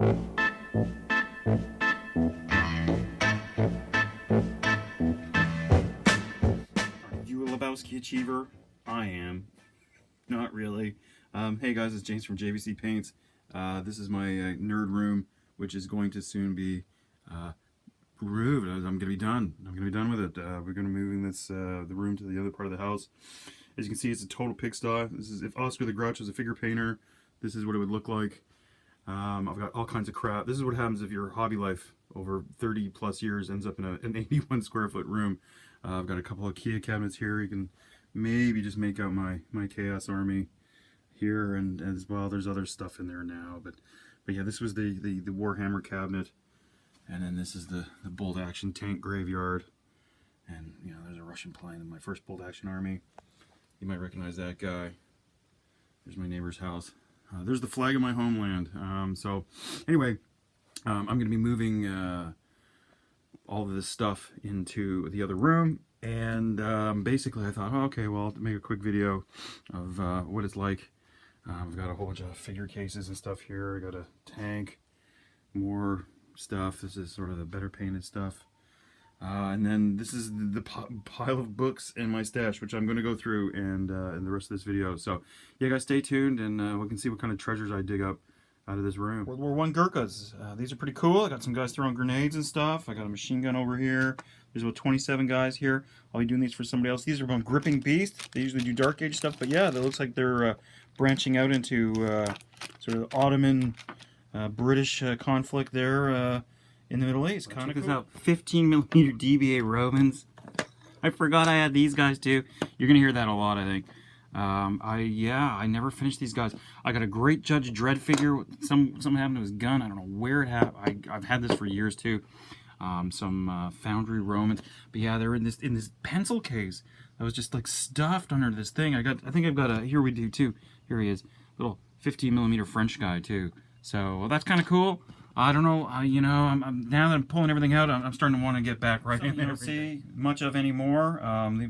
You a Lebowski achiever? I am. Not really. Hey guys, it's James from JVC Paints. This is my nerd room, which is going to soon be removed. I'm going to be done. I'm going to be done with it. We're going to be moving this the room to the other part of the house. As you can see, it's a total pigsty. This is if Oscar the Grouch was a figure painter. This is what it would look like. I've got all kinds of crap. This is what happens if your hobby life over 30 plus years ends up in an 81 square foot room. I've got a couple of IKEA cabinets here. You can maybe just make out my Chaos Army here, and as well there's other stuff in there now. But yeah, this was the Warhammer cabinet, and then this is the bolt action tank graveyard, and you know there's a Russian plane in my first bolt action army. You might recognize that guy. There's my neighbor's house. There's the flag of my homeland. So anyway, I'm going to be moving all of this stuff into the other room, and basically I thought, oh, okay, well, I'll make a quick video of what it's like. I've got a whole bunch of figure cases and stuff here. I got a tank, more stuff. This is sort of the better painted stuff. And then this is the pile of books in my stash, which I'm going to go through in the rest of this video. So, yeah, guys, stay tuned, and we can see what kind of treasures I dig up out of this room. World War I Gurkhas. These are pretty cool. I got some guys throwing grenades and stuff. I got a machine gun over here. There's about 27 guys here. I'll be doing these for somebody else. These are from Gripping Beast. They usually do Dark Age stuff, but yeah, it looks like they're branching out into sort of Ottoman British conflict there. In the Middle East, kind of cool. Check this out, 15mm DBA Romans. I forgot I had these guys too. You're gonna hear that a lot, I think. I never finished these guys. I got a great Judge Dredd figure. Something happened to his gun. I don't know where it happened. I've had this for years too. Some Foundry Romans. But yeah, they're in this pencil case that was just like stuffed under this thing. I think I've got a. Here we do too. Here he is, little 15mm French guy too. So well, that's kind of cool. I don't know, you know, now that I'm pulling everything out, I'm starting to want to get back right in there. See much of anymore.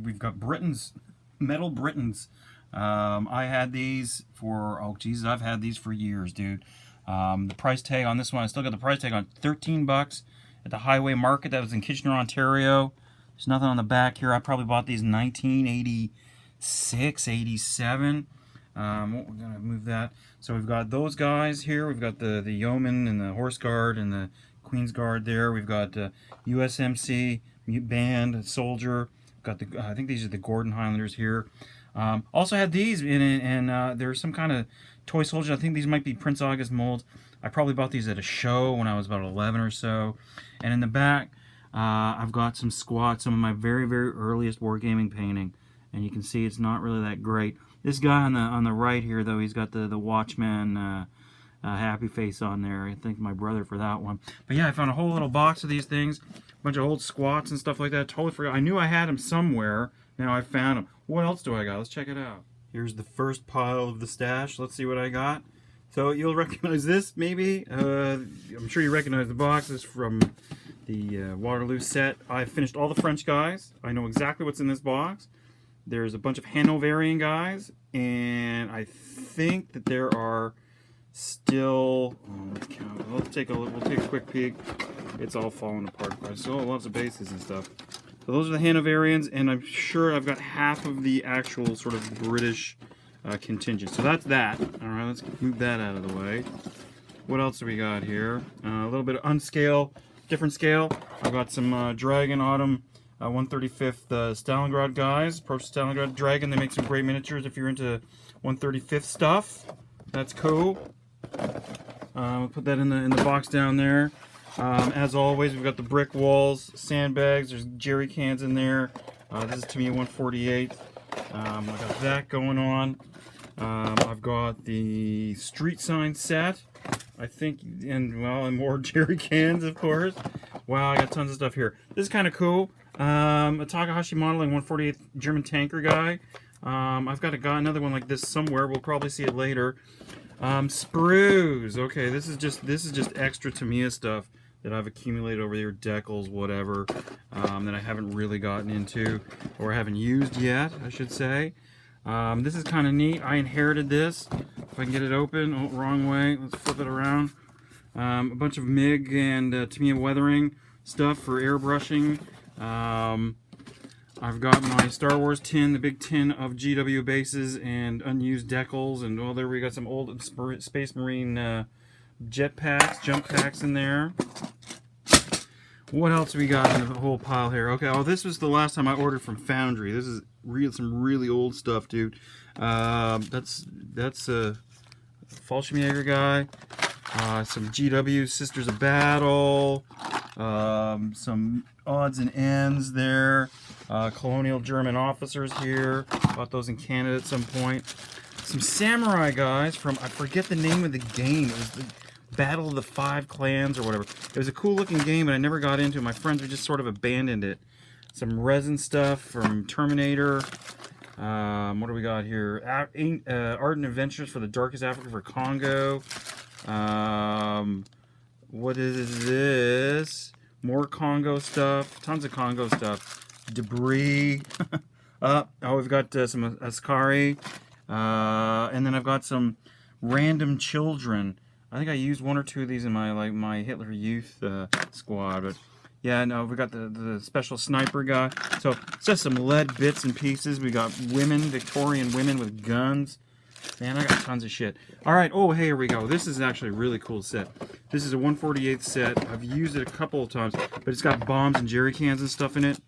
We've got Britons, metal Britons. I had these for, oh Jesus, I've had these for years, dude. The price tag on this one, I still got the price tag on $13 at the Highway Market. That was in Kitchener, Ontario. There's nothing on the back here. I probably bought these in 1986, 87. We're going to move that. So we've got those guys here. We've got the Yeoman and the Horse Guard and the Queen's Guard there. We've got USMC, Band, Soldier. We've got the, I think these are the Gordon Highlanders here. Also had these in it, and there's some kind of toy soldier. I think these might be Prince August molds. I probably bought these at a show when I was about 11 or so. And in the back, I've got some squats, some of my very, very earliest wargaming painting. And you can see it's not really that great. This guy on the right here, though, he's got the Watchman happy face on there. I thank my brother for that one. But yeah, I found a whole little box of these things, a bunch of old squats and stuff like that. Totally forgot. I knew I had them somewhere. Now I found them. What else do I got? Let's check it out. Here's the first pile of the stash. Let's see what I got. So you'll recognize this, maybe. I'm sure you recognize the boxes from the Waterloo set. I finished all the French guys. I know exactly what's in this box. There's a bunch of Hanoverian guys, and I think that there are still. Let's count. We'll take a quick peek. It's all falling apart. I still have lots of bases and stuff. So those are the Hanoverians, and I'm sure I've got half of the actual sort of British contingent. So that's that. All right, let's move that out of the way. What else do we got here? A little bit of unscale, different scale. I've got some Dragon Autumn. 135th Stalingrad guys. Approach Stalingrad Dragon. They make some great miniatures if you're into 135th stuff. That's cool. We'll put that in the box down there. As always, we've got the brick walls, sandbags. There's jerry cans in there. This is to me 148th. I got that going on. I've got the street sign set. I think, and more jerry cans, of course. Wow, I got tons of stuff here. This is kind of cool. A Takahashi modeling 148th German tanker guy. I've got another one like this somewhere. We'll probably see it later. Sprues. Okay, this is just extra Tamiya stuff that I've accumulated over there. Decals, whatever, that I haven't really gotten into or haven't used yet, I should say. This is kind of neat. I inherited this. If I can get it open. Oh, wrong way. Let's flip it around. A bunch of MIG and Tamiya weathering stuff for airbrushing. I've got my Star Wars tin, the big tin of GW bases and unused decals, and well, there we got some old Space Marine jet packs, jump packs in there. What else we got in the whole pile here? Okay, oh, this was the last time I ordered from Foundry. This is some really old stuff, dude. That's a Fallschirmjäger guy. Some GW Sisters of Battle. Some odds and ends there. Colonial German officers here. Bought those in Canada at some point. Some samurai guys from, I forget the name of the game. It was the Battle of the Five Clans or whatever. It was a cool looking game, but I never got into it. My friends just sort of abandoned it. Some resin stuff from Terminator. What do we got here? Ardent Adventures for the Darkest Africa for Congo. What is this? More Congo stuff. Tons of Congo stuff. Debris. Oh, we've got some Ascari. And then I've got some random children. I think I used one or two of these in my Hitler Youth squad, but yeah, no, we got the special sniper guy. So it's just some lead bits and pieces. We got women, Victorian women with guns. Man, I got tons of shit. All right, oh, hey, here we go. This is actually a really cool set. This is a 1/48 set. I've used it a couple of times, but it's got bombs and jerry cans and stuff in it.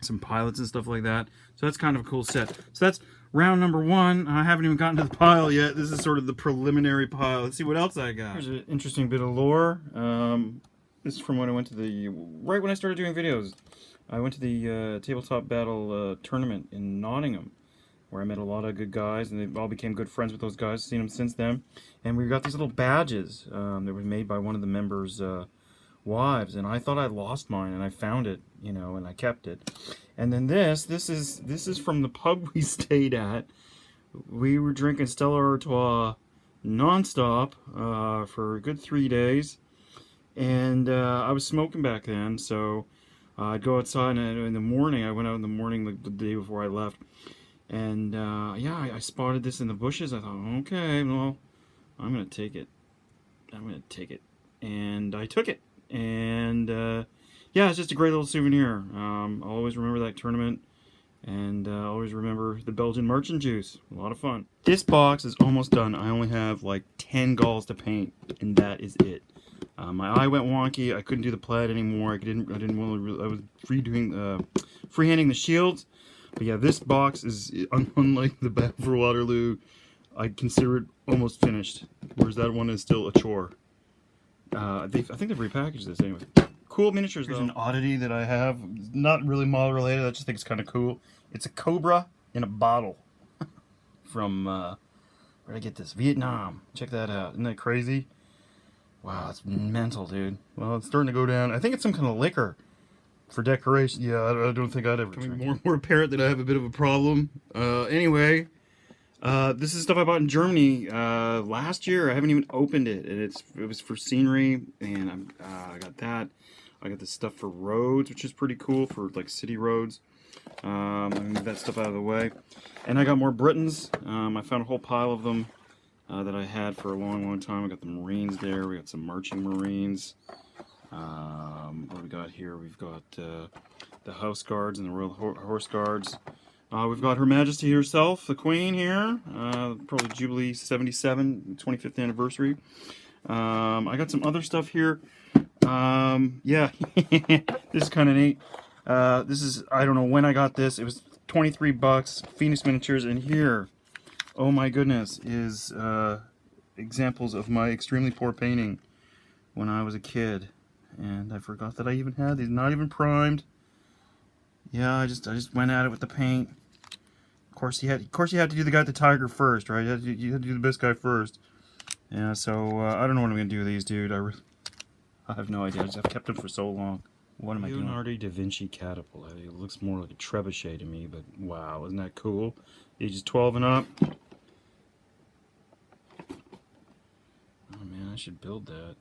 Some pilots and stuff like that. So that's kind of a cool set. So that's round number one. I haven't even gotten to the pile yet. This is sort of the preliminary pile. Let's see what else I got. Here's an interesting bit of lore. This is from when I went to right when I started doing videos. I went to the Tabletop Battle tournament in Nottingham, where I met a lot of good guys, and they all became good friends with those guys. Seen them since then. And we got these little badges that were made by one of the members' wives, and I thought I lost mine, and I found it, you know, and I kept it. And then this is from the pub we stayed at. We were drinking Stella Artois non-stop for a good 3 days, and I was smoking back then, so I'd go outside, and in the morning, I went out in the morning the day before I left, and yeah, I spotted this in the bushes. I thought, okay, well, I'm gonna take it. And I took it. And yeah, it's just a great little souvenir. I'll always remember that tournament, and always remember the Belgian merchant juice. A lot of fun. This box is almost done. I only have like 10 galls to paint, and that is it. My eye went wonky. I couldn't do the plaid anymore. I didn't really. I was freehanding the shields. But yeah, this box is, unlike the Battle for Waterloo, I consider it almost finished, whereas that one is still a chore. I think they've repackaged this anyway. Cool miniatures, though. Here's an oddity that I have. Not really model related. I just think it's kind of cool. It's a cobra in a bottle from where'd I get this? Vietnam. Check that out. Isn't that crazy? Wow, it's mental, dude. Well, it's starting to go down. I think it's some kind of liquor for decoration. Yeah, I don't think I'd ever. Becoming more and more apparent that I have a bit of a problem. Anyway. This is stuff I bought in Germany last year. I haven't even opened it, and it was for scenery, and I got that. I got this stuff for roads, which is pretty cool for like city roads. I move that stuff out of the way, and I got more Britons. I found a whole pile of them that I had for a long time. I got the Marines there. We got some marching Marines. What do we got here? We've got the House Guards and the Royal Horse Guards. We've got Her Majesty herself, the Queen here, probably Jubilee 77, 25th anniversary. I got some other stuff here. Yeah, this is kind of neat. This is, I don't know when I got this. It was 23 bucks, Phoenix Miniatures, and here, oh my goodness, is examples of my extremely poor painting when I was a kid. And I forgot that I even had these, not even primed. Yeah, I just went at it with the paint. Of course, you had to do the guy with the tiger first, right? You had to do the best guy first. Yeah, so I don't know what I'm gonna do with these, dude. I have no idea. I've kept them for so long. What am I doing? Leonardo da Vinci catapult. It looks more like a trebuchet to me, but wow, isn't that cool? Ages 12 and up. Oh man, I should build that.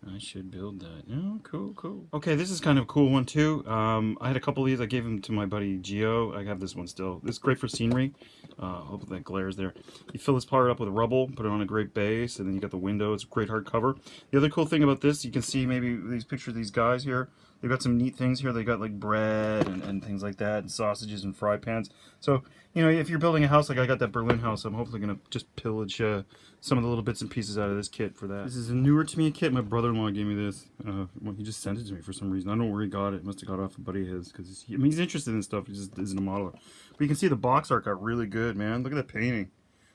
I should build that. Oh, cool, cool. Okay, this is kind of a cool one too. I had a couple of these. I gave them to my buddy Gio. I have this one still. This is great for scenery. Hope that glares there. You fill this part up with rubble, put it on a great base, and then you got the window. It's a great hardcover. The other cool thing about this, you can see maybe these pictures of these guys here. They've got some neat things here. They got like bread and things like that, and sausages and fry pans. So, you know, if you're building a house like I got that Berlin house, I'm hopefully going to just pillage some of the little bits and pieces out of this kit for that. This is a newer to me kit. My brother-in-law gave me this. Well, he just sent it to me for some reason. I don't know where he got it. Must have got it off a buddy of his, because he's interested in stuff. He just isn't a modeler. But you can see the box art got really good, man. Look at that painting.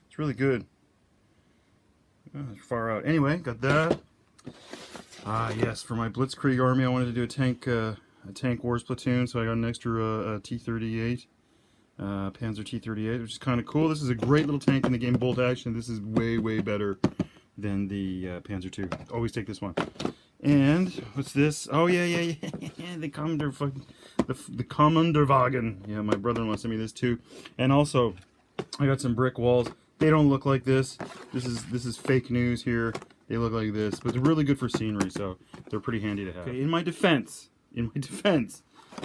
It's really good. It's far out. Anyway, got that. Yes, for my Blitzkrieg army, I wanted to do a tank wars platoon, so I got an extra T-38. Panzer T-38, which is kind of cool. This is a great little tank in the game, bolt action. This is way, way better than the Panzer II. Always take this one. And what's this? Oh yeah, the Commander fucking the Commanderwagen. Yeah, my brother-in-law sent me this too. And also, I got some brick walls. They don't look like this. This is fake news here. They look like this, but they're really good for scenery, so they're pretty handy to have. Okay, in my defense,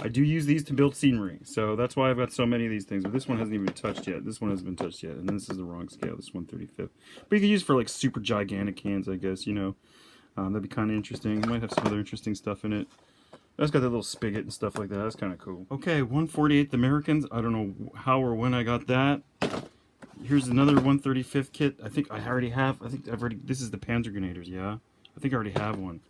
I do use these to build scenery, so that's why I've got so many of these things. But this one hasn't even been touched yet. This one hasn't been touched yet, and this is the wrong scale. This is 1/35. But you can use for like super gigantic cans, I guess. You know, that'd be kind of interesting. It might have some other interesting stuff in it. That's got that little spigot and stuff like that. That's kind of cool. Okay, 1/48th Americans. I don't know how or when I got that. Here's another 1/35th kit. I think I already have. This is the Panzer Grenadiers. Yeah, I think I already have one.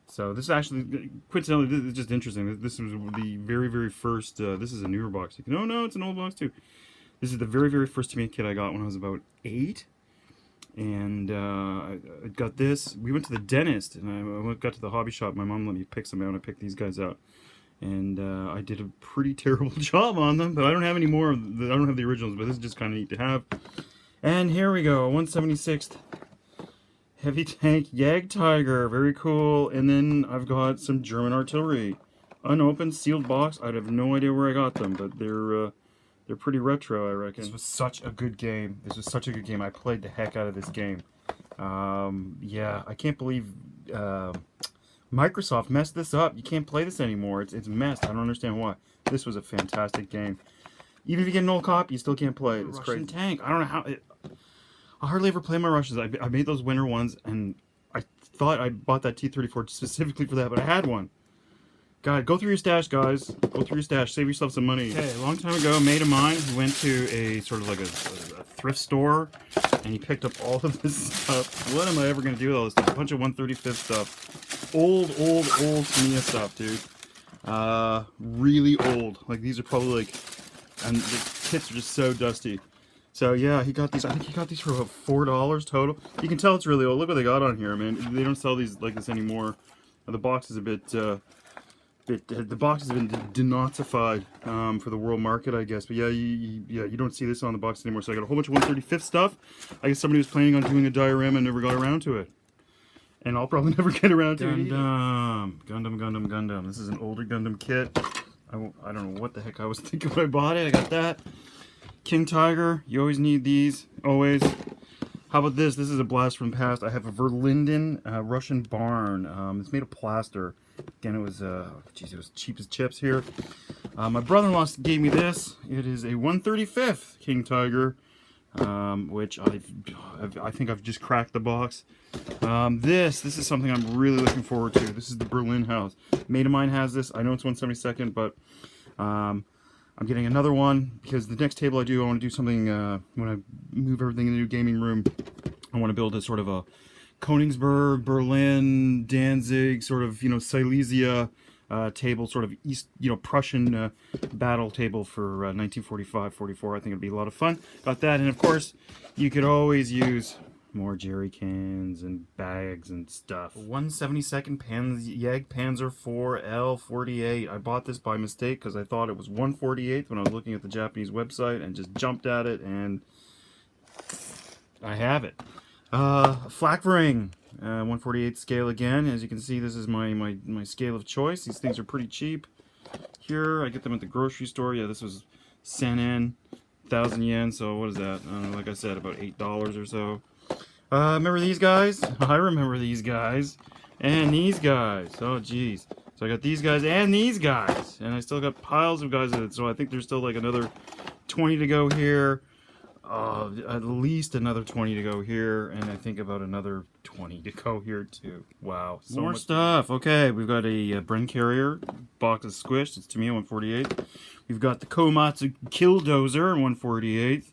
So this is actually, coincidentally, this is just interesting. This was the very, very first, this is a newer box. No, it's an old box too. This is the very, very first Tamiya kit I got when I was about 8. And I got this. We went to the dentist, and I got to the hobby shop. My mom let me pick some out. I picked these guys out. And I did a pretty terrible job on them, but I don't have any more. I don't have the originals, but this is just kind of neat to have. And here we go, 176th. Heavy tank Jagdtiger, very cool. And then I've got some German artillery, unopened, sealed box. I have no idea where I got them, but they're pretty retro, I reckon. This was such a good game. I played the heck out of this game. Yeah, I can't believe Microsoft messed this up. You can't play this anymore. It's messed. I don't understand why. This was a fantastic game. Even if you get an old copy, you still can't play it. It's crazy. Tank. I don't know how. I hardly ever play my Russians. I made those winter ones, and I thought I bought that T-34 specifically for that, but I had one. God, go through your stash, guys. Go through your stash. Save yourself some money. Okay, a long time ago, a mate of mine who went to a sort of like a thrift store, and he picked up all of this stuff. What am I ever going to do with all this stuff? A bunch of 1/35th stuff. Old Tamiya stuff, dude. Really old. Like, these are probably like, and the kits are just so dusty. So yeah, he got these. I think he got these for about $4 total. You can tell it's really old. Look what they got on here, man. They don't sell these like this anymore. The box is a bit. The box has been denazified for the world market, I guess. But yeah, you don't see this on the box anymore. So I got a whole bunch of 1/35th stuff. I guess somebody was planning on doing a diorama and never got around to it. And I'll probably never get around to it. Gundam. This is an older Gundam kit. I don't know what the heck I was thinking when I bought it. I got that. King Tiger, you always need these, always. How about this? This is a blast from the past. I have a Verlinden Russian barn. It's made of plaster. Again, it was, geez, it was cheap as chips here. My brother-in-law gave me this. It is a 1/35th King Tiger, which I think I've just cracked the box. This is something I'm really looking forward to. This is the Berlin house. A mate of mine has this. I know it's 1/72nd, but I'm getting another one because the next table I want to do something when I move everything in the new gaming room. I want to build a sort of a Königsberg, Berlin, Danzig, sort of, Silesia table, sort of East, Prussian battle table for 1945-44. I think it'd be a lot of fun. Got that, and of course, you could always use more jerry cans and bags and stuff. 1/72nd Panzer IV L48. I bought this by mistake because I thought it was 1/48th when I was looking at the Japanese website and just jumped at it, and I have it. Flak-Ring, 1/48th scale again. As you can see, this is my scale of choice. These things are pretty cheap. Here, I get them at the grocery store. Yeah, this was Sennen, 1,000 yen. So what is that? Like I said, about $8 or so. Remember these guys? I remember these guys. And these guys. Oh, jeez. So I got these guys and these guys. And I still got piles of guys in it. So I think there's still like another 20 to go here. At least another 20 to go here. And I think about another 20 to go here too. Wow. So more stuff. Okay, we've got a Bren Carrier. Box is squished. It's Tamiya 148. We've got the Komatsu Killdozer 148.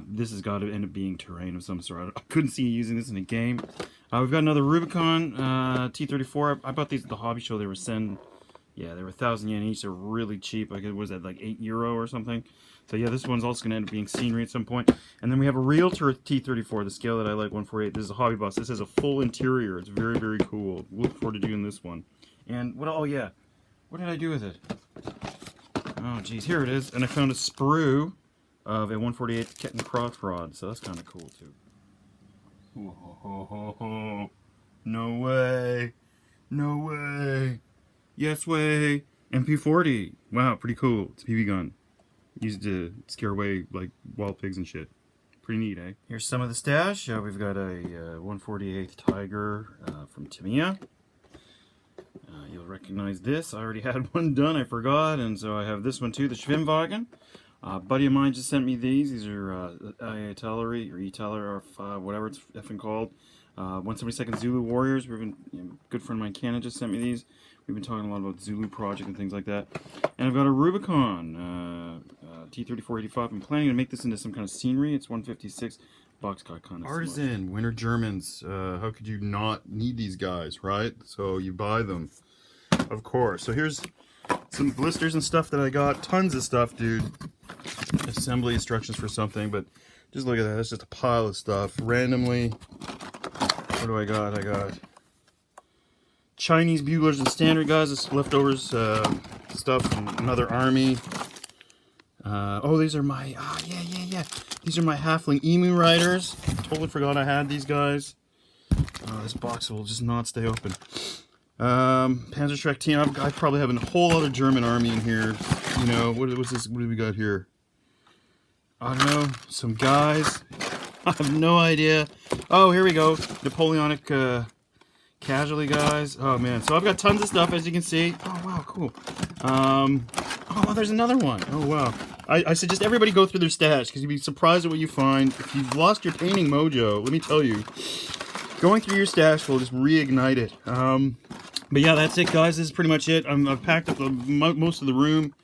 This has got to end up being terrain of some sort. I couldn't see using this in a game. We've got another Rubicon T34. I bought these at the hobby show. They were yeah, they were 1,000 yen each. They're really cheap. Like, it was at like €8 or something. So yeah, this one's also going to end up being scenery at some point. And then we have a Realtor T34, the scale that I like, 148. This is a hobby box. This has a full interior. It's very, very cool. Look forward to doing this one. And what? Oh yeah, what did I do with it? Oh geez, here it is. And I found a sprue of a 148 Ketten cross rod, so that's kind of cool too. Whoa, no way, no way, yes way. MP40, wow, pretty cool. It's a BB gun. Used to scare away like wild pigs and shit. Pretty neat, eh? Here's some of the stash. We've got a 148 Tiger from Tamiya. You'll recognize this. I already had one done, I forgot, and so I have this one too, the Schwimmwagen. A buddy of mine just sent me these. These are Italeri or Italer or whatever it's effing called. 172nd Zulu Warriors. We've been, a good friend of mine, Canada, just sent me these. We've been talking a lot about Zulu Project and things like that. And I've got a Rubicon T3485. I'm planning to make this into some kind of scenery. It's 156. Box got kind of Artisan, smart. Winter Germans. How could you not need these guys, right? So you buy them, of course. So here's some blisters and stuff that I got. Tons of stuff, dude. Assembly instructions for something, but just look at that. That's just a pile of stuff. Randomly, what do I got? I got Chinese buglers and standard guys. This leftovers stuff from another army. Oh, these are my, yeah. These are my halfling emu riders. Totally forgot I had these guys. This box will just not stay open. Panzerschreck team. I probably have a whole other German army in here. You know, what's this? What do we got here? I don't know. Some guys. I have no idea. Oh, here we go. Napoleonic casualty guys. Oh man. So I've got tons of stuff, as you can see. Oh wow, cool. Oh, there's another one. Oh wow. I suggest everybody go through their stash because you'd be surprised at what you find. If you've lost your painting mojo, let me tell you, going through your stash will just reignite it. But yeah, that's it, guys. This is pretty much it. I've packed up most of the room.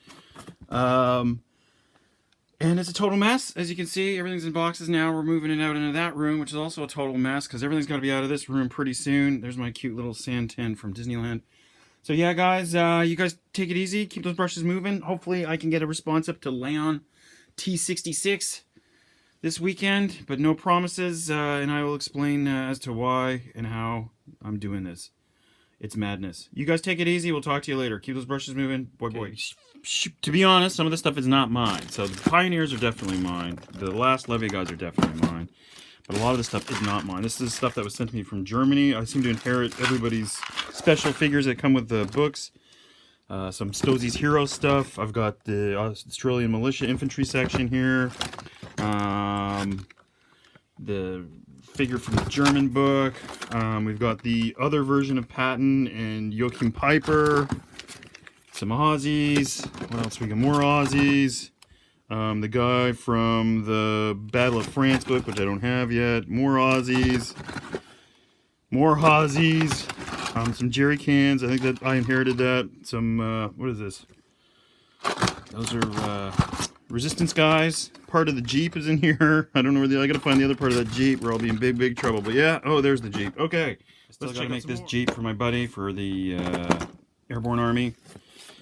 And it's a total mess. As you can see, everything's in boxes now. We're moving it out into that room, which is also a total mess because everything's got to be out of this room pretty soon. There's my cute little sand tin from Disneyland. So yeah, guys, you guys take it easy. Keep those brushes moving. Hopefully I can get a response up to Leon T66 this weekend, but no promises. And I will explain as to why and how I'm doing this. It's madness. You guys take it easy. We'll talk to you later. Keep those brushes moving. Boy, okay. Boy. To be honest, some of this stuff is not mine. So the Pioneers are definitely mine. The last Levy guys are definitely mine. But a lot of this stuff is not mine. This is stuff that was sent to me from Germany. I seem to inherit everybody's special figures that come with the books. Some Stosie's Hero stuff. I've got the Australian Militia Infantry section here. The figure from the German book. We've got the other version of Patton and Joachim Piper. Some Aussies. What else we got? More Aussies. The guy from the Battle of France book, which I don't have yet. More Aussies. More Aussies. Some jerry cans. I think that I inherited that. Some, what is this? Those are Resistance guys. Part of the Jeep is in here. I don't know where I gotta find the other part of that Jeep or I'll be in big, big trouble. But yeah, oh, there's the Jeep. Okay. Still gotta make this Jeep for my buddy for the Airborne Army.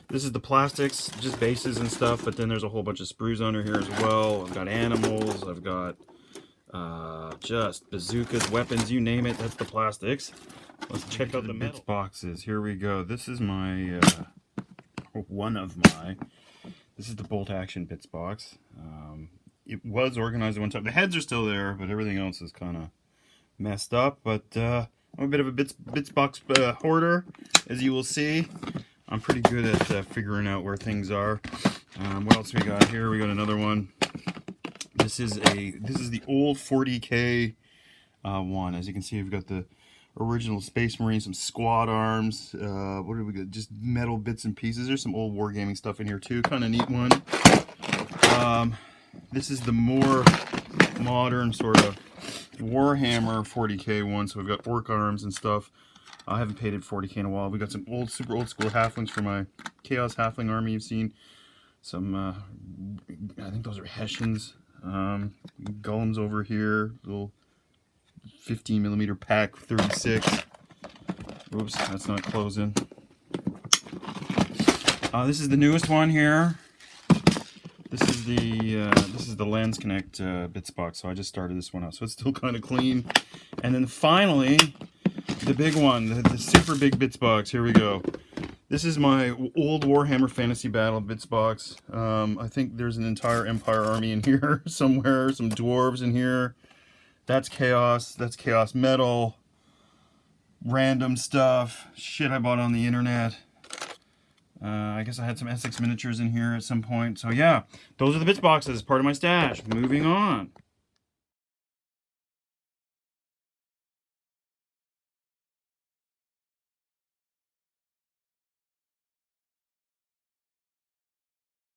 This is the plastics, just bases and stuff, but then there's a whole bunch of sprues under here as well. I've got animals, I've got just bazookas, weapons, you name it, that's the plastics. Let's check out the bits boxes. Here we go. This is my, this is the bolt action bits box. It was organized at one time. The heads are still there, but everything else is kind of messed up. But I'm a bit of a bits box hoarder, as you will see. I'm pretty good at figuring out where things are. What else we got here? We got another one. This is the old 40K one. As you can see, we've got the original Space Marine, some squad arms. What do we got? Just metal bits and pieces. There's some old wargaming stuff in here too. Kind of neat one. This is the more modern sort of Warhammer 40k one. So we've got orc arms and stuff. I haven't paid it 40k in a while. We got some super old school halflings for my Chaos Halfling army you've seen. Some, I think those are Hessians. Golems over here. Little 15mm pack 36. Oops, that's not closing. This is the newest one here. This is the Lens Connect bits box. So I just started this one out, so it's still kind of clean. And then finally, the big one, the super big bits box. Here we go. This is my old Warhammer Fantasy Battle bits box. I think there's an entire Empire army in here somewhere. Some dwarves in here. That's Chaos. That's Chaos Metal. Random stuff. Shit I bought on the internet. I guess I had some Essex miniatures in here at some point. So yeah, those are the bits boxes, part of my stash. Moving on.